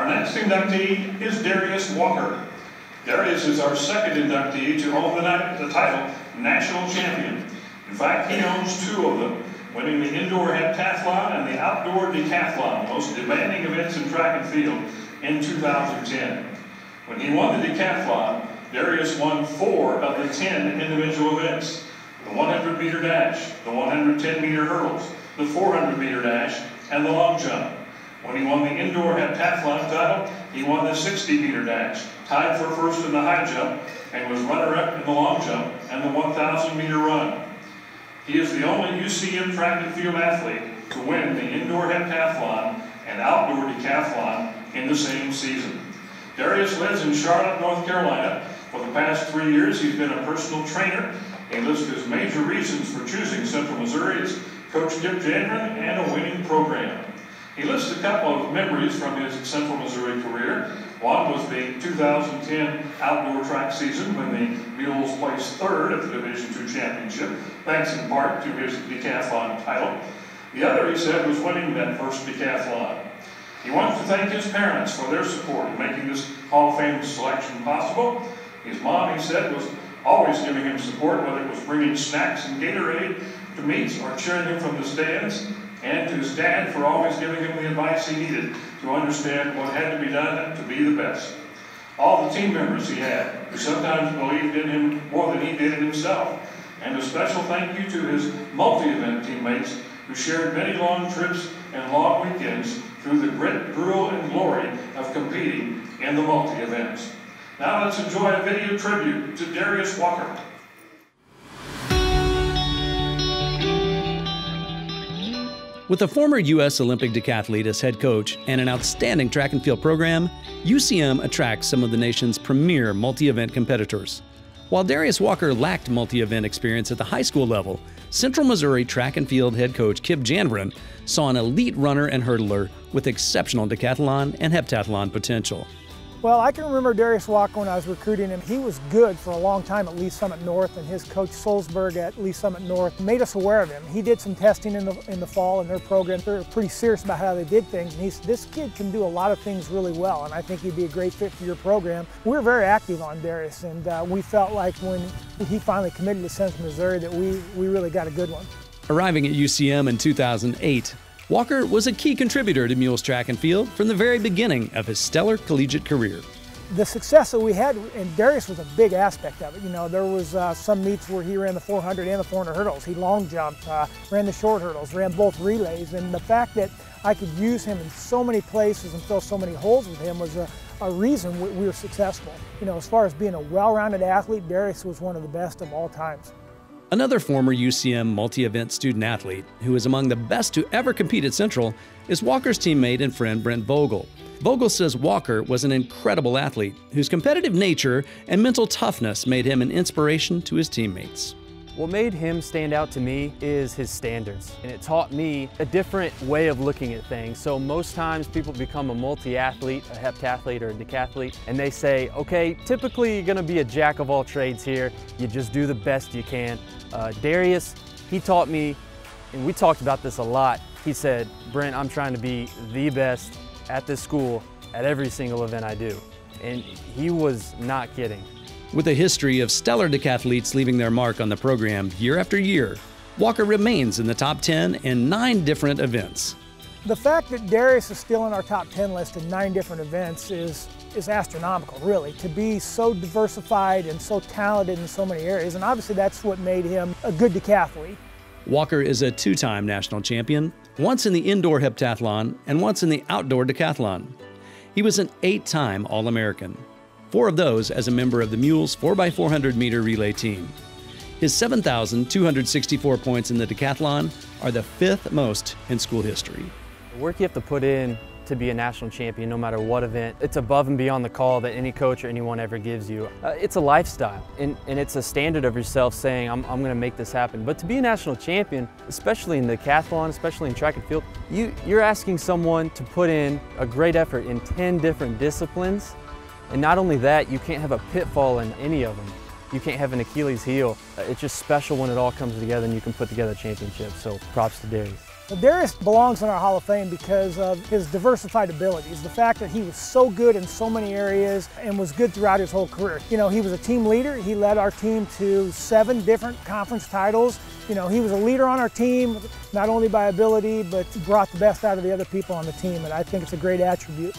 Our next inductee is Darius Walker. Darius is our second inductee to own the title National Champion. In fact, he owns two of them, winning the indoor heptathlon and the outdoor decathlon, most demanding events in track and field, in 2010. When he won the decathlon, Darius won 4 of the 10 individual events: the 100-meter dash, the 110-meter hurdles, the 400-meter dash, and the long jump. When he won the indoor heptathlon title, he won the 60-meter dash, tied for first in the high jump, and was runner-up in the long jump and the 1,000-meter run. He is the only UCM track and field athlete to win the indoor heptathlon and outdoor decathlon in the same season. Darius lives in Charlotte, North Carolina. For the past 3 years, he's been a personal trainer. He lists his major reasons for choosing Central Missouri as Coach Kip Jandren and a winning program. He lists a couple of memories from his Central Missouri career. One was the 2010 outdoor track season when the Mules placed 3rd at the Division II Championship, thanks in part to his decathlon title. The other, he said, was winning that first decathlon. He wants to thank his parents for their support in making this Hall of Fame selection possible. His mom, he said, was always giving him support, whether it was bringing snacks and Gatorade to meets or cheering him from the stands, and to his dad for always giving him the advice he needed to understand what had to be done to be the best. All the team members he had, who sometimes believed in him more than he did in himself. And a special thank you to his multi-event teammates who shared many long trips and long weekends through the grit, gruel, and glory of competing in the multi-events. Now let's enjoy a video tribute to Darius Walker. With a former U.S. Olympic decathlete as head coach and an outstanding track and field program, UCM attracts some of the nation's premier multi-event competitors. While Darius Walker lacked multi-event experience at the high school level, Central Missouri track and field head coach Kip Jandren saw an elite runner and hurdler with exceptional decathlon and heptathlon potential. Well, I can remember Darius Walker when I was recruiting him. He was good for a long time at Lee Summit North, and his coach Solzberg at Lee Summit North made us aware of him. He did some testing in the fall in their program. They were pretty serious about how they did things, and this kid can do a lot of things really well, and I think he'd be a great fit for your program. We were very active on Darius, and we felt like when he finally committed to Central Missouri that we really got a good one. Arriving at UCM in 2008, Walker was a key contributor to Mules track and field from the very beginning of his stellar collegiate career. The success that we had, and Darius was a big aspect of it. You know, there was some meets where he ran the 400 and the 400 hurdles. He long jumped, ran the short hurdles, ran both relays, and the fact that I could use him in so many places and fill so many holes with him was a reason we were successful. You know, as far as being a well-rounded athlete, Darius was one of the best of all times. Another former UCM multi-event student athlete who is among the best to ever compete at Central is Walker's teammate and friend Brent Vogel. Vogel says Walker was an incredible athlete whose competitive nature and mental toughness made him an inspiration to his teammates. What made him stand out to me is his standards, and it taught me a different way of looking at things. So most times people become a multi-athlete, a heptathlete or a decathlete, and they say, okay, typically you're gonna be a jack of all trades here, you just do the best you can. Darius, he taught me, and we talked about this a lot, he said, Brent, I'm trying to be the best at this school at every single event I do. And he was not kidding. With a history of stellar decathletes leaving their mark on the program year after year, Walker remains in the top 10 in 9 different events. The fact that Darius is still in our top 10 list in 9 different events is astronomical, really, to be so diversified and so talented in so many areas, and obviously that's what made him a good decathlete. Walker is a 2-time national champion, once in the indoor heptathlon and once in the outdoor decathlon. He was an 8-time All-American. 4 of those as a member of the Mules 4x400 meter relay team. His 7,264 points in the decathlon are the 5th most in school history. The work you have to put in to be a national champion, no matter what event, it's above and beyond the call that any coach or anyone ever gives you. It's a lifestyle, and it's a standard of yourself saying, I'm going to make this happen. But to be a national champion, especially in the decathlon, especially in track and field, you're asking someone to put in a great effort in 10 different disciplines. And not only that, you can't have a pitfall in any of them. You can't have an Achilles heel. It's just special when it all comes together and you can put together a championship. So props to Darius. Well, Darius belongs in our Hall of Fame because of his diversified abilities, the fact that he was so good in so many areas and was good throughout his whole career. You know, he was a team leader. He led our team to 7 different conference titles. You know, he was a leader on our team, not only by ability, but brought the best out of the other people on the team, and I think it's a great attribute.